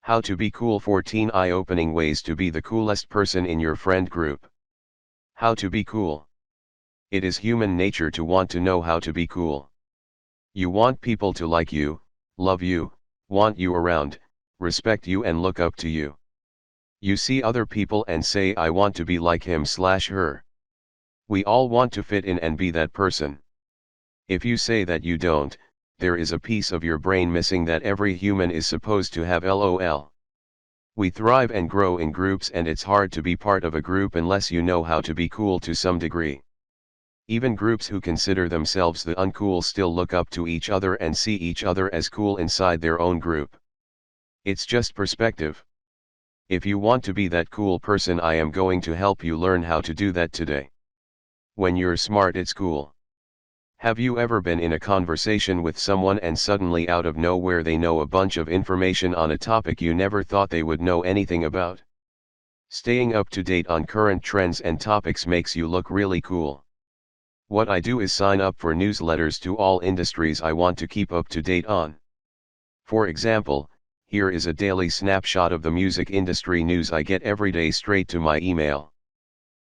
How to be cool. 14 eye-opening ways to be the coolest person in your friend group. How to be cool. It is human nature to want to know how to be cool. You want people to like you, love you, want you around, respect you and look up to you. You see other people and say, I want to be like him/her. We all want to fit in and be that person. If you say that you don't, there is a piece of your brain missing that every human is supposed to have. LOL. We thrive and grow in groups, and it's hard to be part of a group unless you know how to be cool to some degree. Even groups who consider themselves the uncool still look up to each other and see each other as cool inside their own group. It's just perspective. If you want to be that cool person, I am going to help you learn how to do that today. When you're smart, it's cool. Have you ever been in a conversation with someone and suddenly out of nowhere they know a bunch of information on a topic you never thought they would know anything about? Staying up to date on current trends and topics makes you look really cool. What I do is sign up for newsletters to all industries I want to keep up to date on. For example, here is a daily snapshot of the music industry news I get every day straight to my email.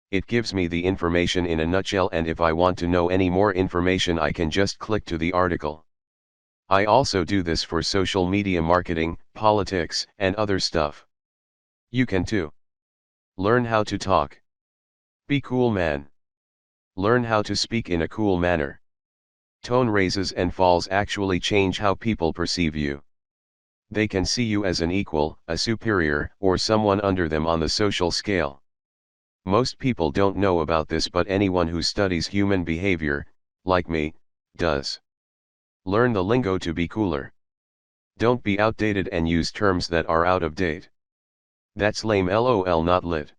It gives me the information in a nutshell, and if I want to know any more information I can just click to the article. I also do this for social media marketing, politics, and other stuff. You can too. Learn how to talk. Be cool, man. Learn how to speak in a cool manner. Tone raises and falls actually change how people perceive you. They can see you as an equal, a superior, or someone under them on the social scale. Most people don't know about this, but anyone who studies human behavior, like me, does. Learn the lingo to be cooler. Don't be outdated and use terms that are out of date. That's lame, LOL, not lit.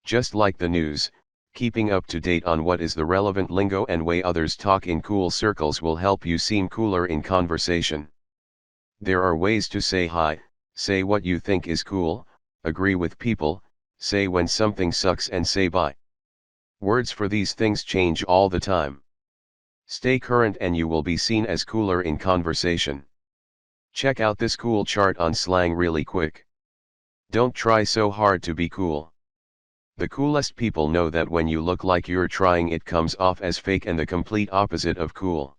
Just like the news, keeping up to date on what is the relevant lingo and way others talk in cool circles will help you seem cooler in conversation. There are ways to say hi, say what you think is cool, agree with people, say when something sucks, and say bye. Words for these things change all the time. Stay current and you will be seen as cooler in conversation. Check out this cool chart on slang really quick. Don't try so hard to be cool. The coolest people know that when you look like you're trying, it comes off as fake and the complete opposite of cool.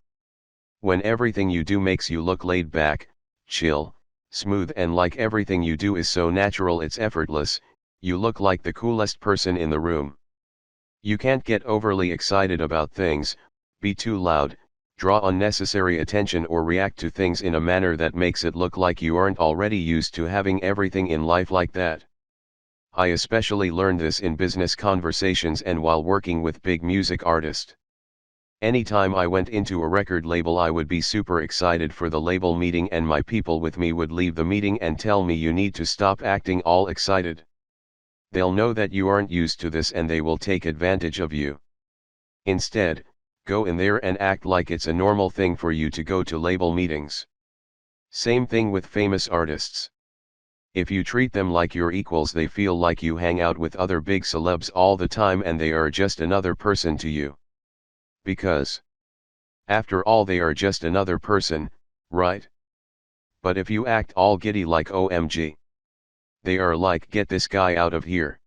When everything you do makes you look laid back, chill, smooth, and like everything you do is so natural it's effortless, you look like the coolest person in the room. You can't get overly excited about things, be too loud, draw unnecessary attention, or react to things in a manner that makes it look like you aren't already used to having everything in life like that. I especially learned this in business conversations and while working with big music artists. Anytime I went into a record label, I would be super excited for the label meeting, and my people with me would leave the meeting and tell me, you need to stop acting all excited. They'll know that you aren't used to this and they will take advantage of you. Instead, go in there and act like it's a normal thing for you to go to label meetings. Same thing with famous artists. If you treat them like your equals, they feel like you hang out with other big celebs all the time and they are just another person to you. Because, after all, they are just another person, right? But if you act all giddy like OMG, they are like, get this guy out of here.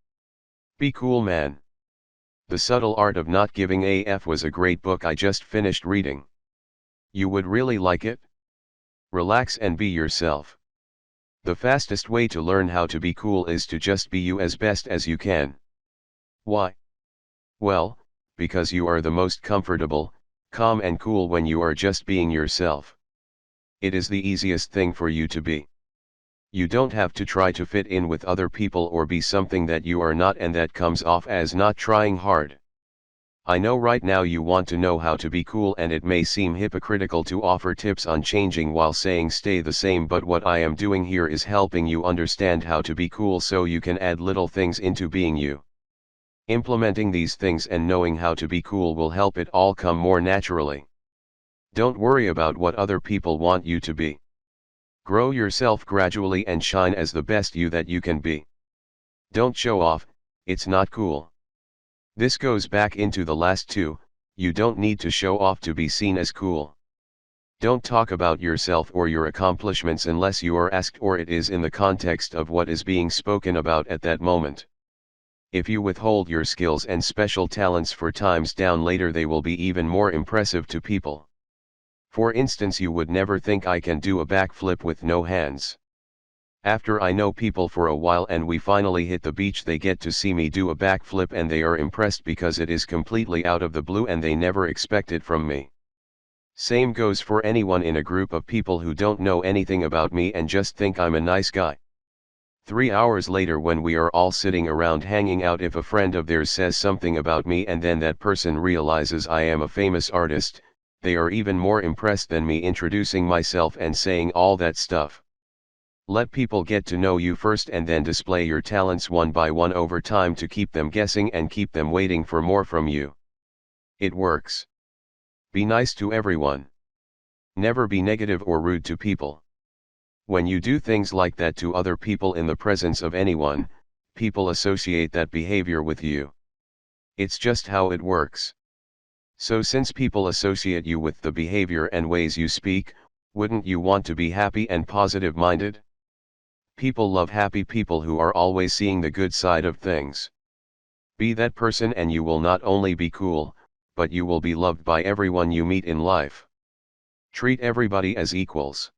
Be cool, man. The Subtle Art of Not Giving a F was a great book I just finished reading. You would really like it. Relax and be yourself. The fastest way to learn how to be cool is to just be you as best as you can. Why? Well, because you are the most comfortable, calm and cool when you are just being yourself. It is the easiest thing for you to be. You don't have to try to fit in with other people or be something that you are not, and that comes off as not trying hard. I know right now you want to know how to be cool, and it may seem hypocritical to offer tips on changing while saying stay the same, but what I am doing here is helping you understand how to be cool so you can add little things into being you. Implementing these things and knowing how to be cool will help it all come more naturally. Don't worry about what other people want you to be. Grow yourself gradually and shine as the best you that you can be. Don't show off, it's not cool. This goes back into the last two, you don't need to show off to be seen as cool. Don't talk about yourself or your accomplishments unless you are asked or it is in the context of what is being spoken about at that moment. If you withhold your skills and special talents for times down later, they will be even more impressive to people. For instance, you would never think I can do a backflip with no hands. After I know people for a while and we finally hit the beach, they get to see me do a backflip and they are impressed because it is completely out of the blue and they never expect it from me. Same goes for anyone in a group of people who don't know anything about me and just think I'm a nice guy. 3 hours later, when we are all sitting around hanging out, if a friend of theirs says something about me and then that person realizes I am a famous artist, they are even more impressed than me introducing myself and saying all that stuff. Let people get to know you first and then display your talents one by one over time to keep them guessing and keep them waiting for more from you. It works. Be nice to everyone. Never be negative or rude to people. When you do things like that to other people in the presence of anyone, people associate that behavior with you. It's just how it works. So since people associate you with the behavior and ways you speak, wouldn't you want to be happy and positive-minded? People love happy people who are always seeing the good side of things. Be that person and you will not only be cool, but you will be loved by everyone you meet in life. Treat everybody as equals.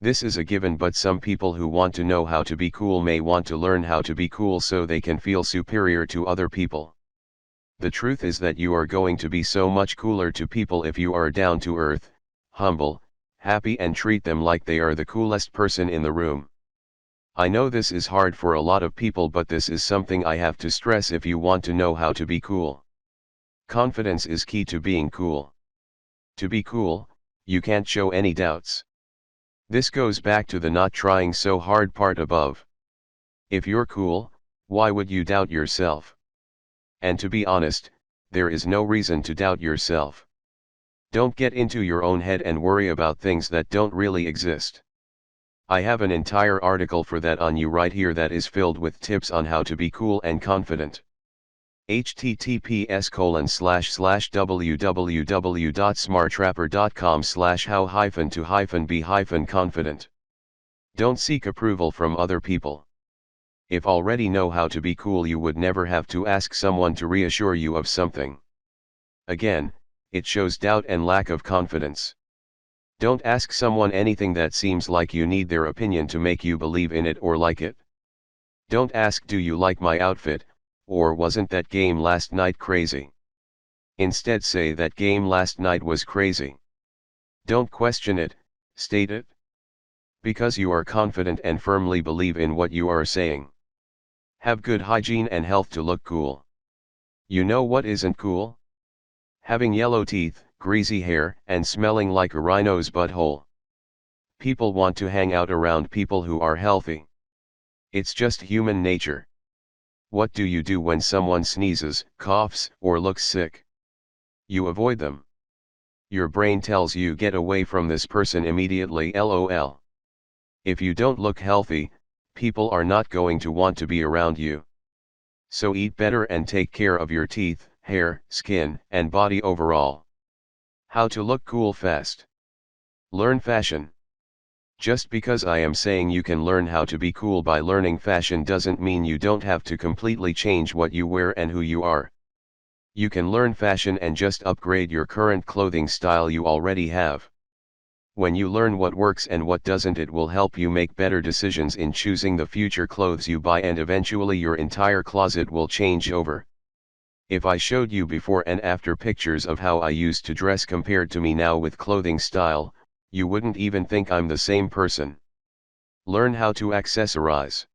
This is a given, but some people who want to know how to be cool may want to learn how to be cool so they can feel superior to other people. The truth is that you are going to be so much cooler to people if you are down to earth, humble, happy and treat them like they are the coolest person in the room. I know this is hard for a lot of people, but this is something I have to stress if you want to know how to be cool. Confidence is key to being cool. To be cool, you can't show any doubts. This goes back to the not trying so hard part above. If you're cool, why would you doubt yourself? And to be honest, there is no reason to doubt yourself. Don't get into your own head and worry about things that don't really exist. I have an entire article for that on you right here that is filled with tips on how to be cool and confident. https://www.smartrapper.com/how-to-be-confident. Don't seek approval from other people. If already know how to be cool, you would never have to ask someone to reassure you of something. Again, it shows doubt and lack of confidence. Don't ask someone anything that seems like you need their opinion to make you believe in it or like it. Don't ask, "Do you like my outfit?" or "Wasn't that game last night crazy?" Instead say, "That game last night was crazy." Don't question it, state it. Because you are confident and firmly believe in what you are saying. Have good hygiene and health to look cool. You know what isn't cool? Having yellow teeth, greasy hair, and smelling like a rhino's butthole. People want to hang out around people who are healthy. It's just human nature. What do you do when someone sneezes, coughs, or looks sick? You avoid them. Your brain tells you, "Get away from this person immediately, LOL." If you don't look healthy, people are not going to want to be around you. So eat better and take care of your teeth, hair, skin, and body overall. How to look cool fast. Learn fashion. Just because I am saying you can learn how to be cool by learning fashion doesn't mean you don't have to completely change what you wear and who you are. You can learn fashion and just upgrade your current clothing style you already have. When you learn what works and what doesn't, it will help you make better decisions in choosing the future clothes you buy, and eventually your entire closet will change over. If I showed you before and after pictures of how I used to dress compared to me now with clothing style, you wouldn't even think I'm the same person. Learn how to accessorize.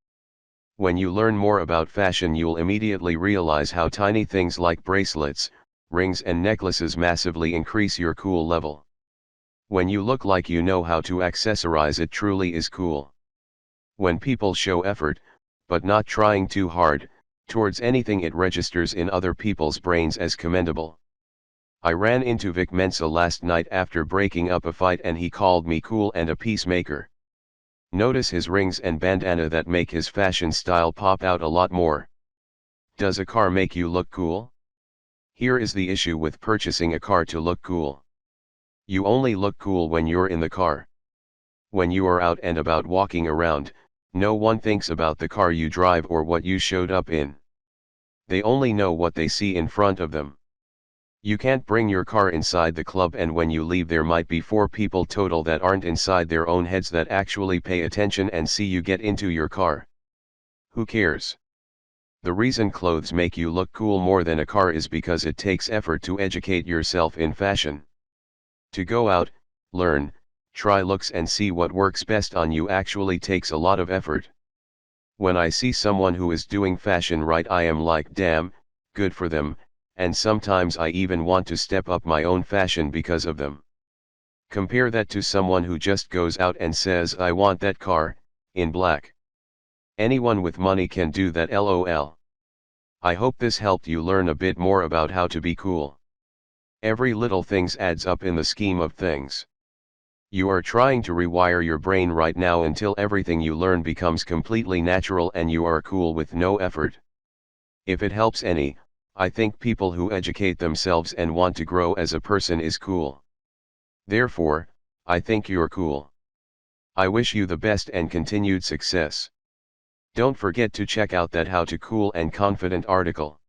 When you learn more about fashion, you'll immediately realize how tiny things like bracelets, rings, and necklaces massively increase your cool level. When you look like you know how to accessorize, it truly is cool. When people show effort, but not trying too hard, towards anything, it registers in other people's brains as commendable. I ran into Vic Mensa last night after breaking up a fight and he called me cool and a peacemaker. Notice his rings and bandana that make his fashion style pop out a lot more. Does a car make you look cool? Here is the issue with purchasing a car to look cool. You only look cool when you're in the car. When you are out and about walking around, no one thinks about the car you drive or what you showed up in. They only know what they see in front of them. You can't bring your car inside the club, and when you leave there might be 4 people total that aren't inside their own heads that actually pay attention and see you get into your car. Who cares? The reason clothes make you look cool more than a car is because it takes effort to educate yourself in fashion. To go out, learn, try looks and see what works best on you actually takes a lot of effort. When I see someone who is doing fashion right, I am like, damn, good for them, and sometimes I even want to step up my own fashion because of them. Compare that to someone who just goes out and says, I want that car, in black. Anyone with money can do that, lol. I hope this helped you learn a bit more about how to be cool. Every little things adds up in the scheme of things. You are trying to rewire your brain right now until everything you learn becomes completely natural and you are cool with no effort. If it helps any, I think people who educate themselves and want to grow as a person is cool. Therefore, I think you're cool. I wish you the best and continued success. Don't forget to check out that How to Cool and Confident article.